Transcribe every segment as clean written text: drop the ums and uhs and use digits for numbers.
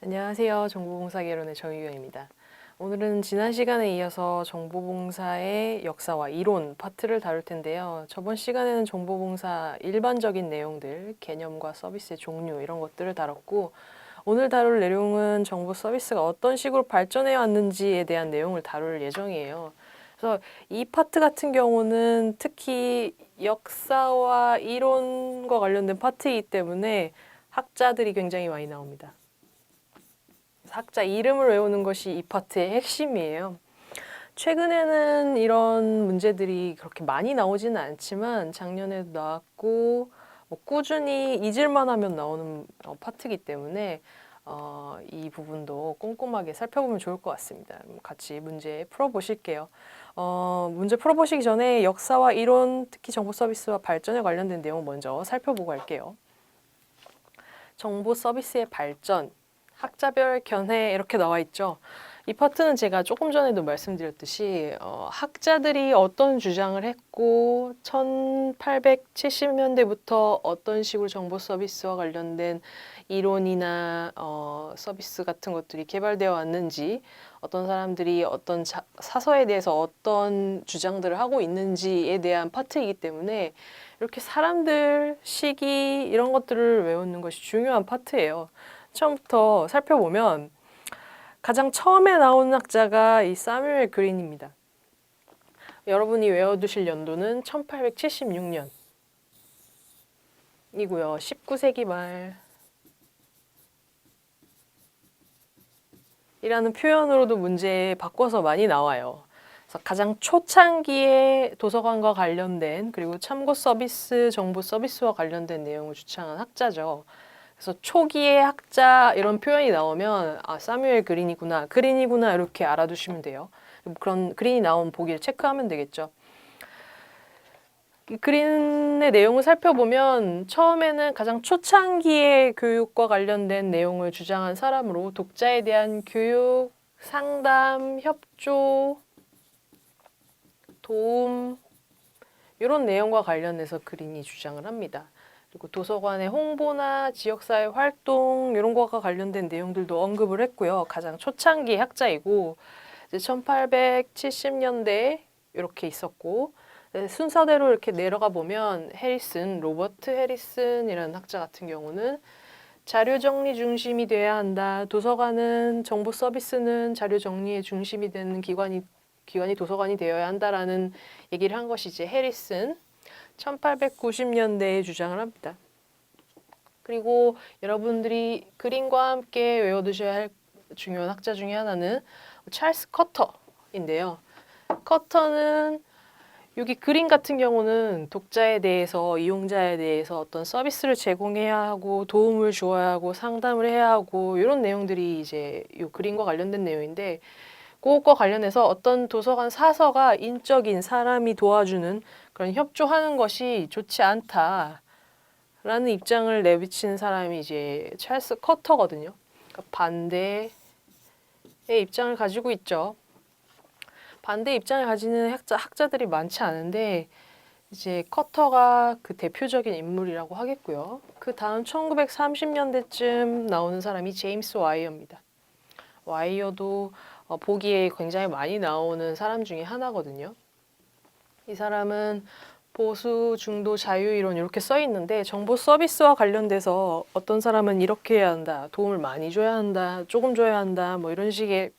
안녕하세요. 정보봉사개론의 정유경입니다. 오늘은 지난 시간에 이어서 정보봉사의 역사와 이론 파트를 다룰 텐데요. 저번 시간에는 정보봉사 일반적인 내용들, 개념과 서비스의 종류 이런 것들을 다뤘고 오늘 다룰 내용은 정보 서비스가 어떤 식으로 발전해 왔는지에 대한 내용을 다룰 예정이에요. 그래서 이 파트 같은 경우는 특히 역사와 이론과 관련된 파트이기 때문에 학자들이 굉장히 많이 나옵니다. 학자 이름을 외우는 것이 이 파트의 핵심이에요. 최근에는 이런 문제들이 그렇게 많이 나오지는 않지만 작년에도 나왔고 꾸준히 잊을만 하면 나오는 파트이기 때문에 이 부분도 꼼꼼하게 살펴보면 좋을 것 같습니다. 같이 문제 풀어보실게요. 문제 풀어보시기 전에 역사와 이론, 특히 정보 서비스와 발전에 관련된 내용 먼저 살펴보고 할게요. 정보 서비스의 발전, 학자별 견해 이렇게 나와 있죠. 이 파트는 제가 조금 전에도 말씀드렸듯이 학자들이 어떤 주장을 했고 1870년대부터 어떤 식으로 정보 서비스와 관련된 이론이나 서비스 같은 것들이 개발되어 왔는지, 어떤 사람들이 어떤 사서에 대해서 어떤 주장들을 하고 있는지에 대한 파트이기 때문에 이렇게 사람들, 시기 이런 것들을 외우는 것이 중요한 파트예요. 처음부터 살펴보면 가장 처음에 나오는 학자가 이 사뮤엘 그린입니다. 여러분이 외워두실 연도는 1876년이고요. 19세기 말이라는 표현으로도 문제에 바꿔서 많이 나와요. 그래서 가장 초창기에 도서관과 관련된 그리고 참고 서비스, 정보 서비스와 관련된 내용을 주창한 학자죠. 그래서 초기의 학자 이런 표현이 나오면 사뮤엘 그린이구나 이렇게 알아두시면 돼요. 그런 그린이 나온 보기를 체크하면 되겠죠. 그린의 내용을 살펴보면 처음에는 가장 초창기의 교육과 관련된 내용을 주장한 사람으로 독자에 대한 교육, 상담, 협조, 도움 이런 내용과 관련해서 그린이 주장을 합니다. 그리고 도서관의 홍보나 지역사회 활동 이런 것과 관련된 내용들도 언급을 했고요. 가장 초창기 학자이고 이제 1870년대 이렇게 있었고 순서대로 이렇게 내려가 보면 로버트 해리슨이라는 학자 같은 경우는 자료 정리 중심이 돼야 한다. 도서관은 정보 서비스는 자료 정리의 중심이 되는 기관이 도서관이 되어야 한다라는 얘기를 한 것이 이제 해리슨 1890년대에 주장을 합니다. 그리고 여러분들이 그린과 함께 외워두셔야 할 중요한 학자 중에 하나는 찰스 커터인데요. 커터는 여기 그린 같은 경우는 독자에 대해서, 이용자에 대해서 어떤 서비스를 제공해야 하고 도움을 주어야 하고 상담을 해야 하고 이런 내용들이 이제 이 그린과 관련된 내용인데 그것과 관련해서 어떤 도서관 사서가 인적인 사람이 도와주는 그런 협조하는 것이 좋지 않다라는 입장을 내비친 사람이 이제 찰스 커터거든요. 그러니까 반대의 입장을 가지고 있죠. 반대 입장을 가지는 학자들이 많지 않은데 이제 커터가 그 대표적인 인물이라고 하겠고요. 그 다음 1930년대쯤 나오는 사람이 제임스 와이어입니다. 와이어도 보기에 굉장히 많이 나오는 사람 중에 하나거든요. 이 사람은 보수, 중도, 자유 이론 이렇게 써 있는데 정보 서비스와 관련돼서 어떤 사람은 이렇게 해야 한다, 도움을 많이 줘야 한다, 조금 줘야 한다, 뭐 이런 식의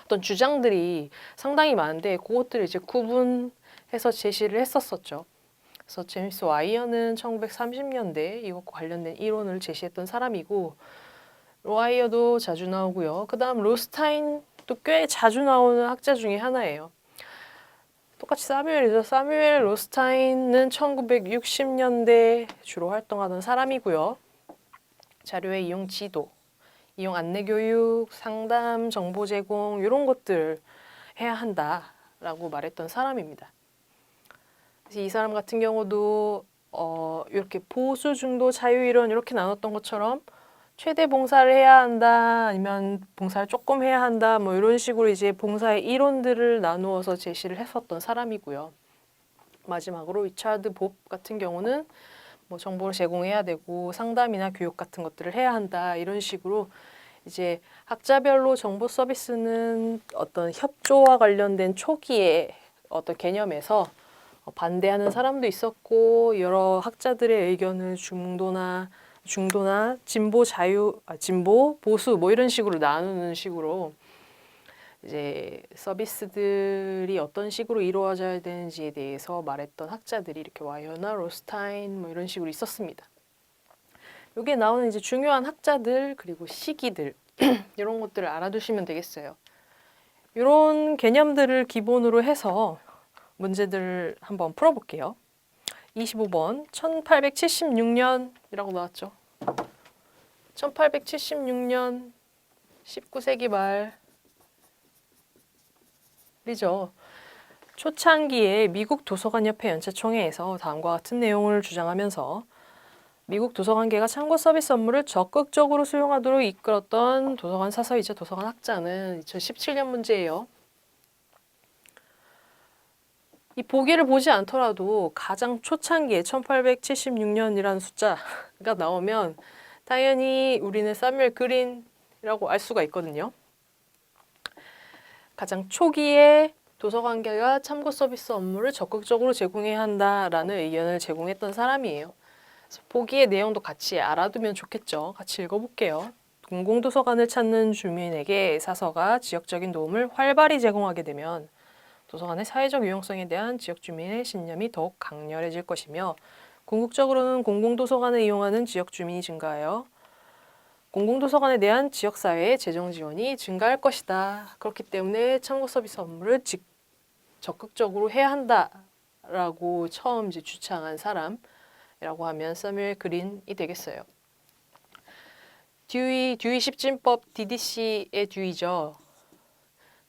어떤 주장들이 상당히 많은데 그것들을 이제 구분해서 제시를 했었었죠. 그래서 제임스 와이어는 1930년대 이것과 관련된 이론을 제시했던 사람이고 와이어도 자주 나오고요. 그 다음 로스타인도 꽤 자주 나오는 학자 중에 하나예요. 똑같이 사뮤엘이죠. 사뮤엘 로스타인은 1960년대 주로 활동하던 사람이고요. 자료의 이용 지도, 이용 안내 교육, 상담, 정보 제공 이런 것들 해야 한다라고 말했던 사람입니다. 그래서 이 사람 같은 경우도 이렇게 보수, 중도, 자유 이론 이렇게 나눴던 것처럼 최대 봉사를 해야 한다, 아니면 봉사를 조금 해야 한다, 뭐 이런 식으로 이제 봉사의 이론들을 나누어서 제시를 했었던 사람이고요. 마지막으로 리차드 법 같은 경우는 뭐 정보를 제공해야 되고 상담이나 교육 같은 것들을 해야 한다 이런 식으로 이제 학자별로 정보 서비스는 어떤 협조와 관련된 초기의 어떤 개념에서 반대하는 사람도 있었고 여러 학자들의 의견을 중도나 진보 진보 보수 뭐 이런 식으로 나누는 식으로 이제 서비스들이 어떤 식으로 이루어져야 되는지에 대해서 말했던 학자들이 이렇게 와이어나 로스타인 뭐 이런 식으로 있었습니다. 여기에 나오는 이제 중요한 학자들 그리고 시기들 이런 것들을 알아두시면 되겠어요. 이런 개념들을 기본으로 해서 문제들을 한번 풀어볼게요. 25번 1876년이라고 나왔죠. 1876년 19세기 말이죠. 초창기에 미국 도서관협회 연체총회에서 다음과 같은 내용을 주장하면서 미국 도서관계가 참고 서비스 업무를 적극적으로 수용하도록 이끌었던 도서관 사서이자 도서관 학자는 2017년 문제예요. 이 보기를 보지 않더라도 가장 초창기에 1876년이라는 숫자가 나오면 당연히 우리는 사뮤엘 그린이라고 알 수가 있거든요. 가장 초기에 도서관계가 참고 서비스 업무를 적극적으로 제공해야 한다라는 의견을 제공했던 사람이에요. 보기의 내용도 같이 알아두면 좋겠죠. 같이 읽어볼게요. 공공도서관을 찾는 주민에게 사서가 지역적인 도움을 활발히 제공하게 되면 도서관의 사회적 유용성에 대한 지역 주민의 신념이 더욱 강렬해질 것이며 궁극적으로는 공공도서관을 이용하는 지역 주민이 증가하여 공공도서관에 대한 지역사회의 재정 지원이 증가할 것이다. 그렇기 때문에 참고 서비스 업무를 적극적으로 해야 한다라고 처음 이제 주창한 사람이라고 하면 사뮤엘 그린이 되겠어요. 듀이 십진법 DDC의 듀이죠.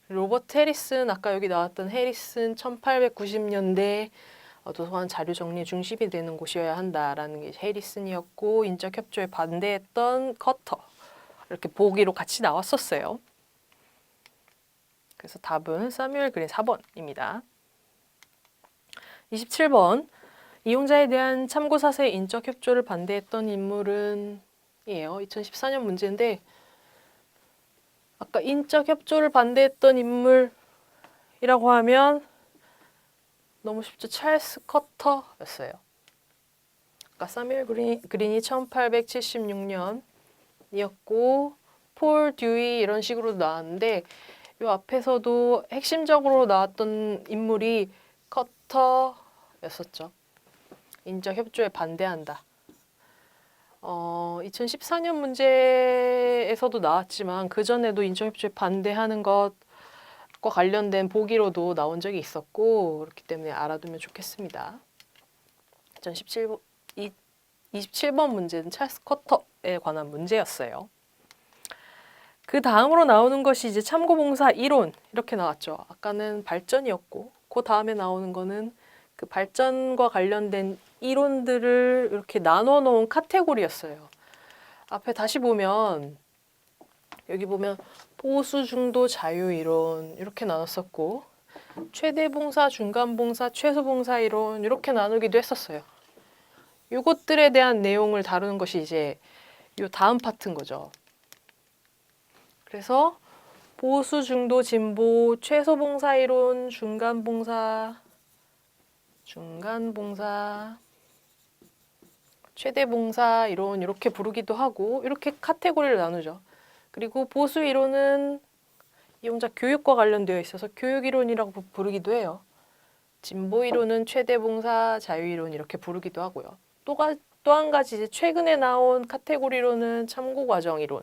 로버트 해리슨, 아까 여기 나왔던 해리슨 1890년대 도서관 자료 정리 중심이 되는 곳이어야 한다라는 게 해리슨이었고 인적 협조에 반대했던 커터 이렇게 보기로 같이 나왔었어요. 그래서 답은 사뮤엘 그린 4번입니다. 27번 이용자에 대한 참고 사서의 인적 협조를 반대했던 인물은 이에요. 2014년 문제인데 아까 인적 협조를 반대했던 인물이라고 하면 너무 쉽죠. 찰스 커터였어요. 아까 사뮤엘 그린이 1876년이었고 폴 듀이 이런 식으로 나왔는데 이 앞에서도 핵심적으로 나왔던 인물이 커터였었죠. 인적 협조에 반대한다. 2014년 문제에서도 나왔지만 그전에도 인적 협조에 반대하는 것과 관련된 보기로도 나온 적이 있었고 그렇기 때문에 알아두면 좋겠습니다. 27번 문제는 찰스 커터에 관한 문제였어요. 그 다음으로 나오는 것이 이제 참고봉사 이론 이렇게 나왔죠. 아까는 발전이었고 그 다음에 나오는 거는 그 발전과 관련된 이론들을 이렇게 나눠 놓은 카테고리였어요. 앞에 다시 보면 여기 보면 보수 중도 자유 이론 이렇게 나눴었고 최대 봉사, 중간 봉사, 최소 봉사 이론 이렇게 나누기도 했었어요. 이것들에 대한 내용을 다루는 것이 이제 이 다음 파트인 거죠. 그래서 보수, 중도, 진보, 최소 봉사 이론, 중간 봉사, 최대 봉사 이론 이렇게 부르기도 하고 이렇게 카테고리를 나누죠. 그리고 보수 이론은 이용자 교육과 관련되어 있어서 교육 이론이라고 부르기도 해요. 진보 이론은 최대 봉사, 자유 이론 이렇게 부르기도 하고요. 또 한 가지 이제 최근에 나온 카테고리로는 참고 과정 이론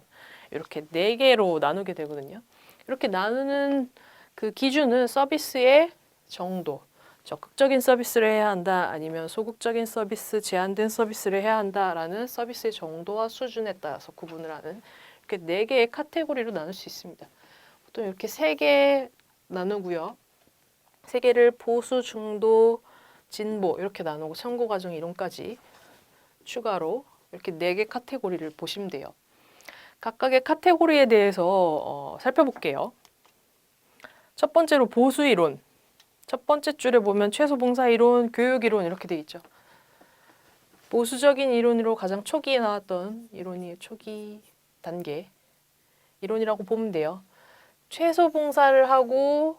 이렇게 4개로 나누게 되거든요. 이렇게 나누는 그 기준은 서비스의 정도, 적극적인 서비스를 해야 한다, 아니면 소극적인 서비스, 제한된 서비스를 해야 한다라는 서비스의 정도와 수준에 따라서 구분을 하는 이렇게 4개의 카테고리로 나눌 수 있습니다. 보통 이렇게 3개 나누고요. 3개를 보수, 중도, 진보 이렇게 나누고 참고 과정 이론까지 추가로 이렇게 4개 카테고리를 보시면 돼요. 각각의 카테고리에 대해서 살펴볼게요. 첫 번째로 보수 이론. 첫 번째 줄에 보면 최소 봉사 이론, 교육 이론 이렇게 돼 있죠. 보수적인 이론으로 가장 초기에 나왔던 이론이 초기 단계. 이론이라고 보면 돼요. 최소 봉사를 하고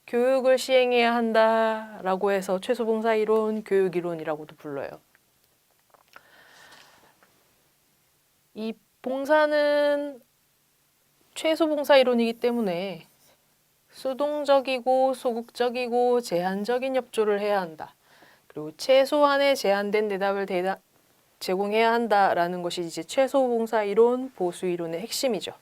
교육을 시행해야 한다라고 해서 최소 봉사 이론, 교육 이론이라고도 불러요. 이 봉사는 최소 봉사 이론이기 때문에 수동적이고 소극적이고 제한적인 협조를 해야 한다. 그리고 최소한의 제한된 대답을 제공해야 한다라는 것이 이제 최소 봉사 이론, 보수 이론의 핵심이죠.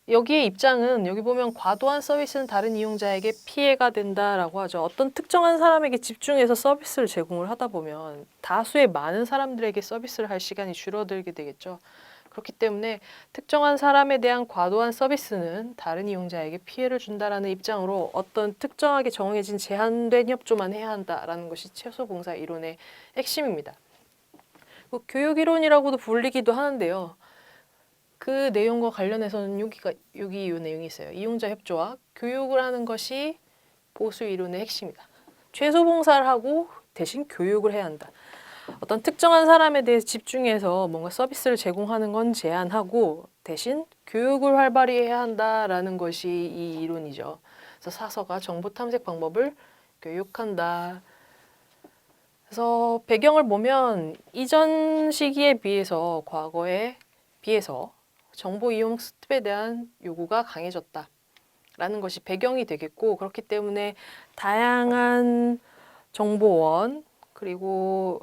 여기의 입장은 여기 보면 과도한 서비스는 다른 이용자에게 피해가 된다라고 하죠. 어떤 특정한 사람에게 집중해서 서비스를 제공을 하다 보면 다수의 많은 사람들에게 서비스를 할 시간이 줄어들게 되겠죠. 그렇기 때문에 특정한 사람에 대한 과도한 서비스는 다른 이용자에게 피해를 준다라는 입장으로 어떤 특정하게 정해진 제한된 협조만 해야 한다라는 것이 최소 봉사 이론의 핵심입니다. 교육 이론이라고도 불리기도 하는데요. 그 내용과 관련해서는 여기 이 내용이 있어요. 이용자 협조와 교육을 하는 것이 보수 이론의 핵심이다. 최소 봉사를 하고 대신 교육을 해야 한다. 어떤 특정한 사람에 대해 집중해서 뭔가 서비스를 제공하는 건 제한하고 대신 교육을 활발히 해야 한다라는 것이 이 이론이죠. 그래서 사서가 정보 탐색 방법을 교육한다. 그래서 배경을 보면 이전 시기에 비해서 과거에 비해서 정보 이용 습득에 대한 요구가 강해졌다라는 것이 배경이 되겠고 그렇기 때문에 다양한 정보원 그리고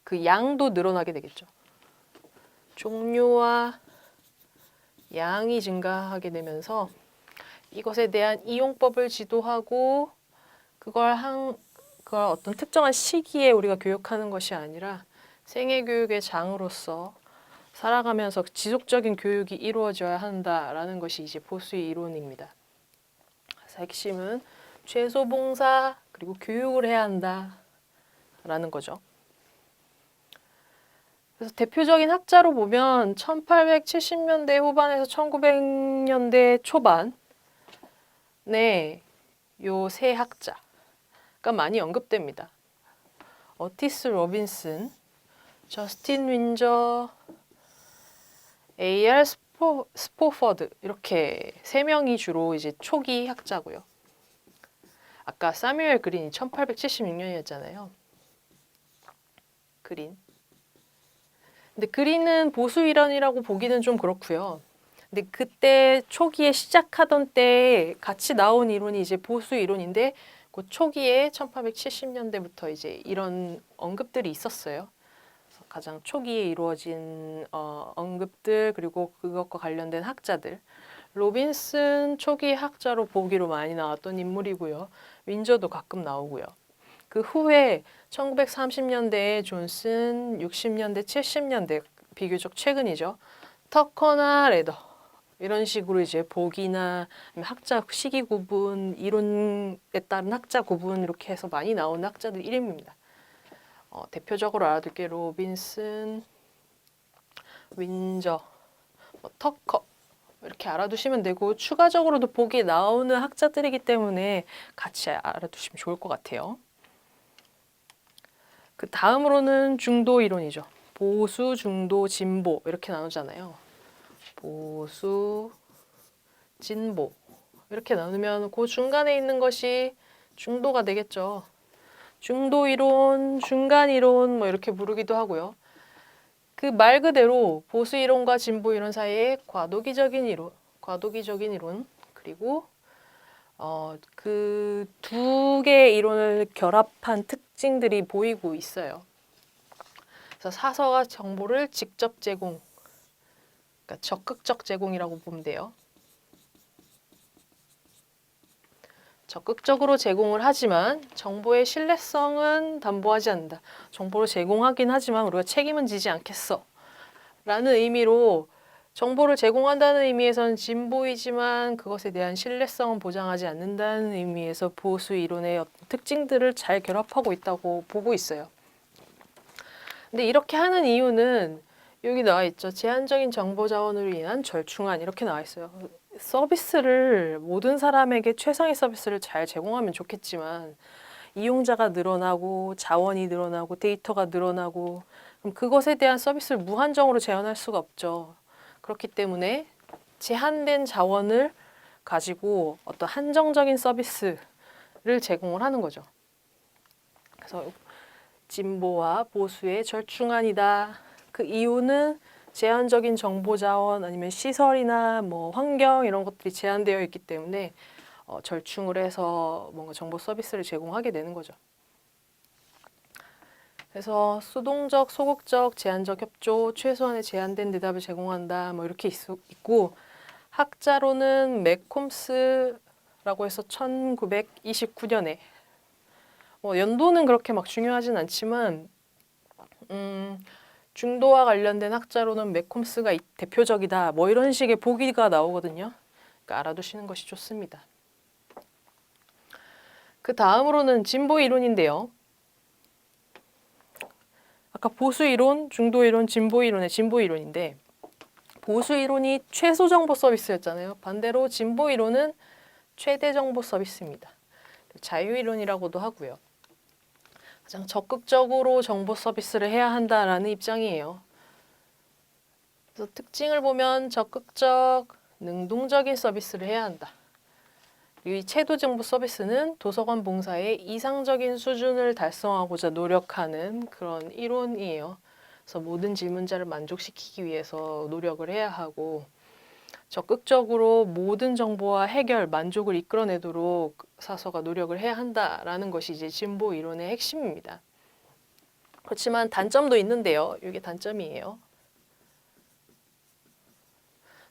그 양도 늘어나게 되겠죠. 종류와 양이 증가하게 되면서 이것에 대한 이용법을 지도하고 그걸 어떤 특정한 시기에 우리가 교육하는 것이 아니라 생애교육의 장으로서 살아가면서 지속적인 교육이 이루어져야 한다라는 것이 이제 보수의 이론입니다. 그래서 핵심은 최소 봉사 그리고 교육을 해야 한다라는 거죠. 그래서 대표적인 학자로 보면 1870년대 후반에서 1900년대 초반에 요 세 학자가 많이 언급됩니다. 어티스 로빈슨, 저스틴 윈저, A.R. 스포퍼드 이렇게 세 명이 주로 이제 초기 학자고요. 아까 사뮤엘 그린이 1876년이었잖아요. 그린. 근데 그린은 보수 이론이라고 보기는 좀 그렇고요. 근데 그때 초기에 시작하던 때 같이 나온 이론이 이제 보수 이론인데 그 초기에 1870년대부터 이제 이런 언급들이 있었어요. 그래서 가장 초기에 이루어진 언급들 그리고 그것과 관련된 학자들. 로빈슨 초기 학자로 보기로 많이 나왔던 인물이고요. 윈저도 가끔 나오고요. 그 후에 1930년대에 존슨, 60년대, 70년대 비교적 최근이죠. 터커나 레더 이런 식으로 이제 보기나 학자 시기 구분, 이론에 따른 학자 구분 이렇게 해서 많이 나오는 학자들 이름입니다. 대표적으로 알아둘 게 로빈슨, 윈저, 터커 이렇게 알아두시면 되고 추가적으로도 보기에 나오는 학자들이기 때문에 같이 알아두시면 좋을 것 같아요. 그 다음으로는 중도 이론이죠. 보수, 중도, 진보 이렇게 나누잖아요. 보수, 진보 이렇게 나누면 그 중간에 있는 것이 중도가 되겠죠. 중도 이론, 중간 이론 뭐 이렇게 부르기도 하고요. 그 말 그대로 보수 이론과 진보 이론 사이에 과도기적인 이론 그리고 그 두 개의 이론을 결합한 특징들이 보이고 있어요. 그래서 사서가 정보를 직접 제공, 그러니까 적극적 제공이라고 보면 돼요. 적극적으로 제공을 하지만 정보의 신뢰성은 담보하지 않는다. 정보를 제공하긴 하지만 우리가 책임은 지지 않겠어. 라는 의미로 정보를 제공한다는 의미에서는 진보이지만 그것에 대한 신뢰성은 보장하지 않는다는 의미에서 보수 이론의 특징들을 잘 결합하고 있다고 보고 있어요. 근데 이렇게 하는 이유는 여기 나와 있죠. 제한적인 정보 자원으로 인한 절충안 이렇게 나와 있어요. 서비스를 모든 사람에게 최상의 서비스를 잘 제공하면 좋겠지만 이용자가 늘어나고 자원이 늘어나고 데이터가 늘어나고 그럼 그것에 대한 서비스를 무한정으로 제한할 수가 없죠. 그렇기 때문에 제한된 자원을 가지고 어떤 한정적인 서비스를 제공을 하는 거죠. 그래서 진보와 보수의 절충안이다. 그 이유는 제한적인 정보 자원 아니면 시설이나 뭐 환경 이런 것들이 제한되어 있기 때문에 절충을 해서 뭔가 정보 서비스를 제공하게 되는 거죠. 그래서 수동적, 소극적, 제한적 협조, 최소한의 제한된 대답을 제공한다. 뭐 이렇게 있고 학자로는 맥콤스라고 해서 1929년에 연도는 그렇게 막 중요하진 않지만 중도와 관련된 학자로는 맥콤스가 대표적이다. 뭐 이런 식의 보기가 나오거든요. 그러니까 알아두시는 것이 좋습니다. 그 다음으로는 진보 이론인데요. 아까 보수 이론, 중도 이론, 진보 이론의 진보 이론인데 보수 이론이 최소 정보 서비스였잖아요. 반대로 진보 이론은 최대 정보 서비스입니다. 자유 이론이라고도 하고요. 가장 적극적으로 정보 서비스를 해야 한다라는 입장이에요. 그래서 특징을 보면 적극적, 능동적인 서비스를 해야 한다. 이 최도 정보 서비스는 도서관 봉사의 이상적인 수준을 달성하고자 노력하는 그런 이론이에요. 그래서 모든 질문자를 만족시키기 위해서 노력을 해야 하고 적극적으로 모든 정보와 해결, 만족을 이끌어내도록 사서가 노력을 해야 한다라는 것이 이제 진보 이론의 핵심입니다. 그렇지만 단점도 있는데요. 이게 단점이에요.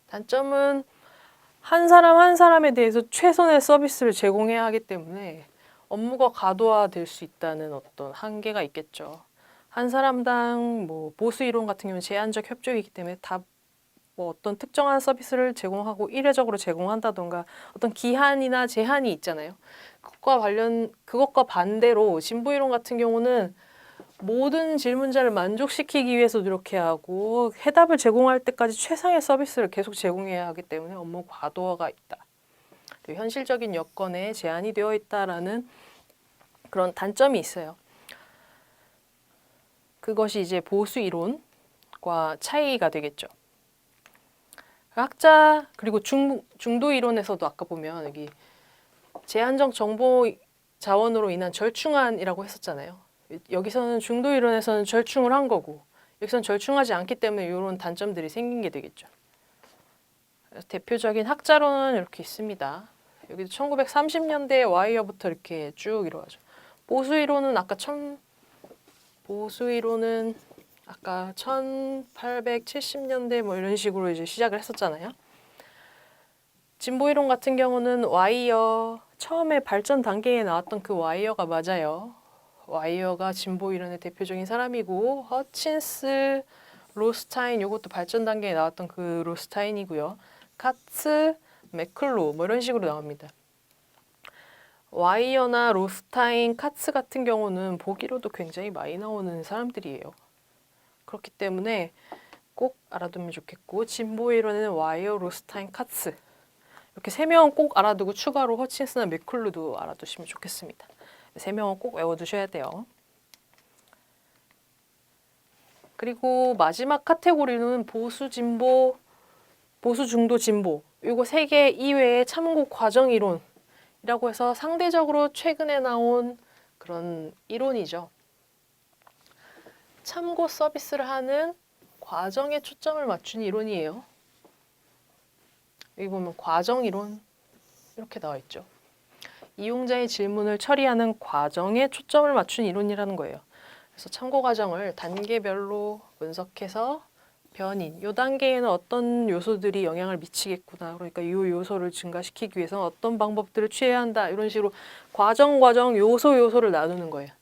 단점은 한 사람 한 사람에 대해서 최선의 서비스를 제공해야 하기 때문에 업무가 과도화될 수 있다는 어떤 한계가 있겠죠. 한 사람당 뭐 보수 이론 같은 경우는 제한적 협조이기 때문에 다 뭐 어떤 특정한 서비스를 제공하고 일회적으로 제공한다던가 어떤 기한이나 제한이 있잖아요. 그것과 반대로 진보 이론 같은 경우는 모든 질문자를 만족시키기 위해서 노력해야 하고 해답을 제공할 때까지 최상의 서비스를 계속 제공해야 하기 때문에 업무 과도화가 있다. 현실적인 여건에 제한이 되어 있다라는 그런 단점이 있어요. 그것이 이제 보수 이론과 차이가 되겠죠. 학자 그리고 중도 이론에서도 아까 보면 여기 제한적 정보 자원으로 인한 절충안이라고 했었잖아요. 여기서는 중도 이론에서는 절충을 한 거고 여기서는 절충하지 않기 때문에 이런 단점들이 생긴 게 되겠죠. 대표적인 학자론은 이렇게 있습니다. 여기도 1930년대 와이어부터 이렇게 쭉 이루어져. 보수 이론은 아까 1870년대 뭐 이런 식으로 이제 시작을 했었잖아요. 진보 이론 같은 경우는 와이어 처음에 발전 단계에 나왔던 그 와이어가 맞아요. 와이어가 진보 이론의 대표적인 사람이고 허친스, 로스타인 요것도 발전 단계에 나왔던 그 로스타인이고요. 카츠, 맥클로 뭐 이런 식으로 나옵니다. 와이어나 로스타인, 카츠 같은 경우는 보기로도 굉장히 많이 나오는 사람들이에요. 그렇기 때문에 꼭 알아두면 좋겠고 진보 이론에는 와이어, 로스타인, 카츠 이렇게 세 명은 꼭 알아두고 추가로 허친스나 맥클로도 알아두시면 좋겠습니다. 세 명은 꼭 외워두셔야 돼요. 그리고 마지막 카테고리는 보수 진보, 보수 중도 진보 이거 세 개 이외의 참고 과정 이론이라고 해서 상대적으로 최근에 나온 그런 이론이죠. 참고 서비스를 하는 과정에 초점을 맞춘 이론이에요. 여기 보면 과정 이론 이렇게 나와 있죠. 이용자의 질문을 처리하는 과정에 초점을 맞춘 이론이라는 거예요. 그래서 참고 과정을 단계별로 분석해서 변인, 이 단계에는 어떤 요소들이 영향을 미치겠구나. 그러니까 이 요소를 증가시키기 위해서는 어떤 방법들을 취해야 한다. 이런 식으로 과정, 요소를 나누는 거예요.